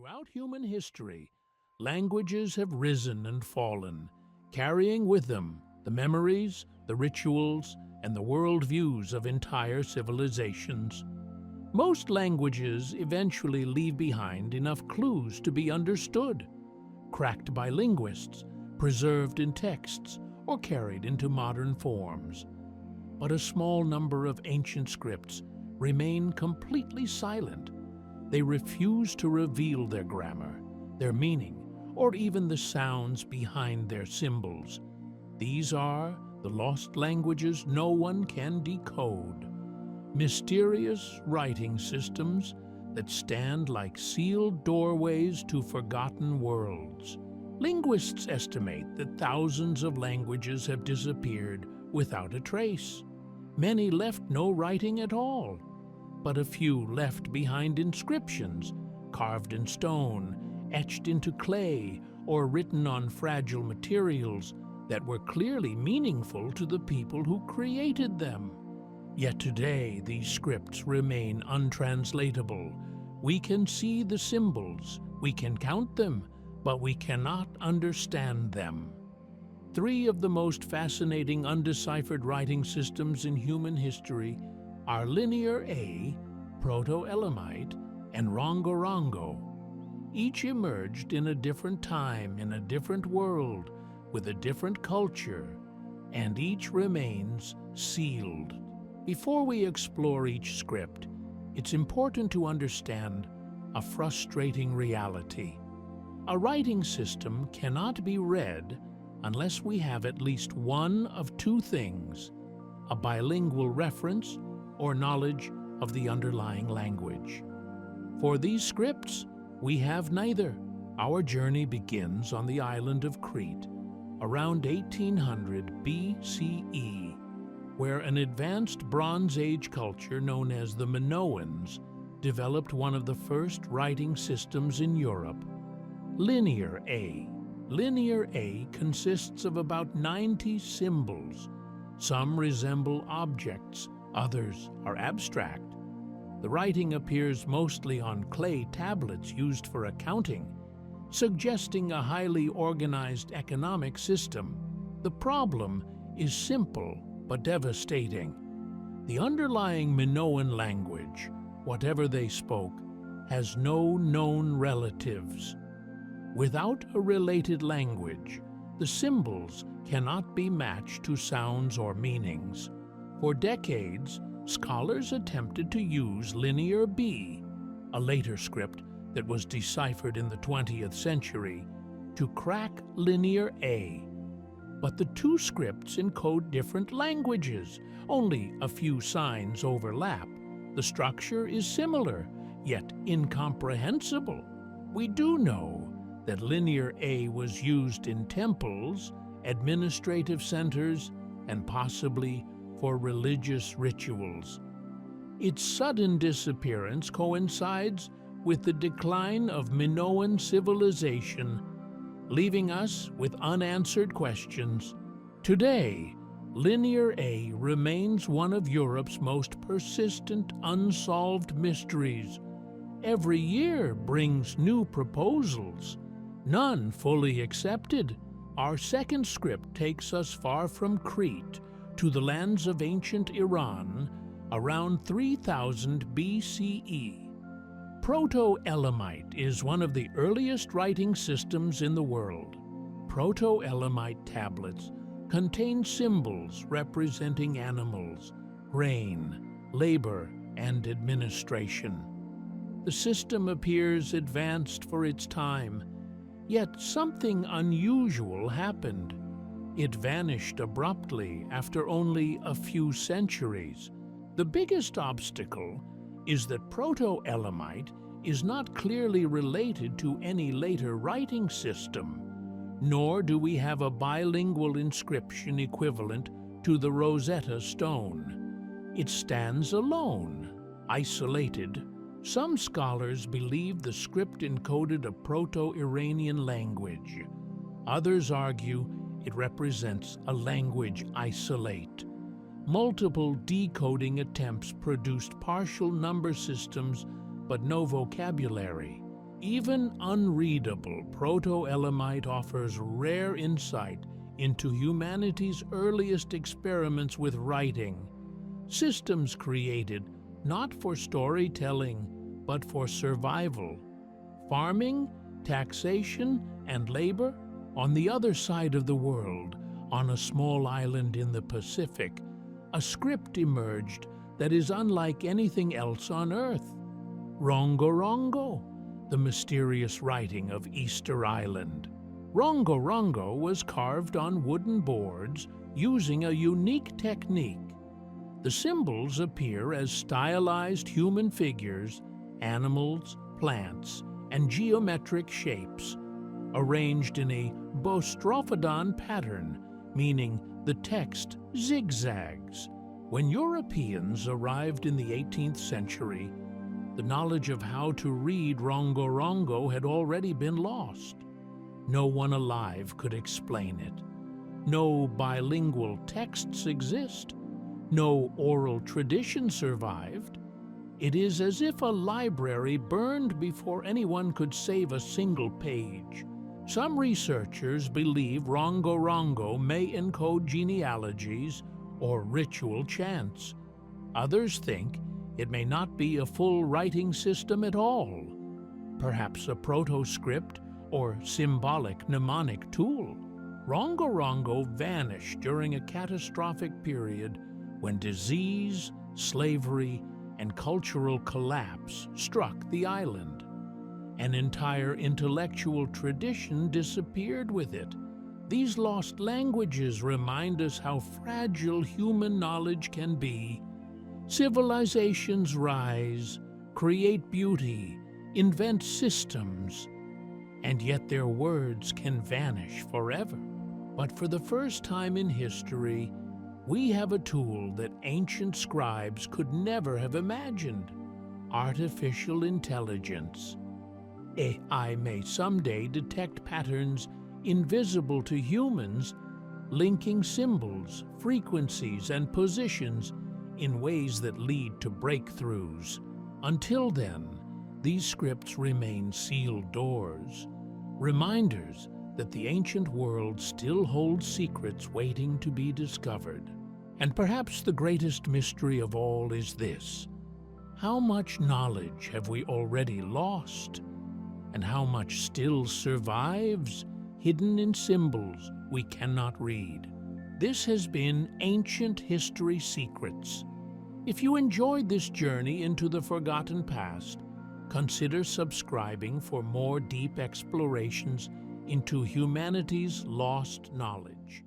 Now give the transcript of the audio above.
Throughout human history, languages have risen and fallen, carrying with them the memories, the rituals, and the worldviews of entire civilizations. Most languages eventually leave behind enough clues to be understood, cracked by linguists, preserved in texts, or carried into modern forms. But a small number of ancient scripts remain completely silent. They refuse to reveal their grammar, their meaning, or even the sounds behind their symbols. These are the lost languages no one can decode, mysterious writing systems that stand like sealed doorways to forgotten worlds. Linguists estimate that thousands of languages have disappeared without a trace. Many left no writing at all, but a few left behind inscriptions, carved in stone, etched into clay, or written on fragile materials that were clearly meaningful to the people who created them. Yet today, these scripts remain untranslatable. We can see the symbols, we can count them, but we cannot understand them. Three of the most fascinating undeciphered writing systems in human history are Linear A, Proto-Elamite, and RongoRongo. Each emerged in a different time, in a different world, with a different culture, and each remains sealed. Before we explore each script, it's important to understand a frustrating reality. A writing system cannot be read unless we have at least one of two things: a bilingual reference or knowledge of the underlying language. For these scripts, we have neither. Our journey begins on the island of Crete, around 1800 BCE, where an advanced Bronze Age culture known as the Minoans developed one of the first writing systems in Europe, Linear A. Linear A consists of about 90 symbols. Some resemble objects, others are abstract. The writing appears mostly on clay tablets used for accounting, suggesting a highly organized economic system. The problem is simple but devastating. The underlying Minoan language, whatever they spoke, has no known relatives. Without a related language, the symbols cannot be matched to sounds or meanings. For decades, scholars attempted to use Linear B, a later script that was deciphered in the 20th century, to crack Linear A. But the two scripts encode different languages. Only a few signs overlap. The structure is similar, yet incomprehensible. We do know that Linear A was used in temples, administrative centers, and possibly for religious rituals. Its sudden disappearance coincides with the decline of Minoan civilization, leaving us with unanswered questions. Today, Linear A remains one of Europe's most persistent unsolved mysteries. Every year brings new proposals, none fully accepted. Our second script takes us far from Crete to the lands of ancient Iran around 3000 BCE. Proto-Elamite is one of the earliest writing systems in the world. Proto-Elamite tablets contain symbols representing animals, grain, labor, and administration. The system appears advanced for its time, yet something unusual happened. It vanished abruptly after only a few centuries. The biggest obstacle is that Proto-Elamite is not clearly related to any later writing system, nor do we have a bilingual inscription equivalent to the Rosetta Stone. It stands alone, isolated. Some scholars believe the script encoded a Proto-Iranian language. Others argue it represents a language isolate. Multiple decoding attempts produced partial number systems, but no vocabulary. Even unreadable Proto-Elamite offers rare insight into humanity's earliest experiments with writing, systems created not for storytelling, but for survival. Farming, taxation, and labor. On the other side of the world, on a small island in the Pacific, a script emerged that is unlike anything else on Earth. RongoRongo, the mysterious writing of Easter Island. RongoRongo was carved on wooden boards using a unique technique. The symbols appear as stylized human figures, animals, plants, and geometric shapes, arranged in a boustrophodon pattern, meaning the text zigzags. When Europeans arrived in the 18th century, the knowledge of how to read RongoRongo had already been lost. No one alive could explain it. No bilingual texts exist. No oral tradition survived. It is as if a library burned before anyone could save a single page. Some researchers believe RongoRongo may encode genealogies or ritual chants. Others think it may not be a full writing system at all, perhaps a proto-script or symbolic mnemonic tool. RongoRongo vanished during a catastrophic period when disease, slavery, and cultural collapse struck the island. An entire intellectual tradition disappeared with it. These lost languages remind us how fragile human knowledge can be. Civilizations rise, create beauty, invent systems, and yet their words can vanish forever. But for the first time in history, we have a tool that ancient scribes could never have imagined: artificial intelligence. AI may someday detect patterns invisible to humans, linking symbols, frequencies, and positions in ways that lead to breakthroughs. Until then, these scripts remain sealed doors, reminders that the ancient world still holds secrets waiting to be discovered. And perhaps the greatest mystery of all is this: how much knowledge have we already lost? And how much still survives, hidden in symbols we cannot read? This has been Ancient History Secrets. If you enjoyed this journey into the forgotten past, consider subscribing for more deep explorations into humanity's lost knowledge.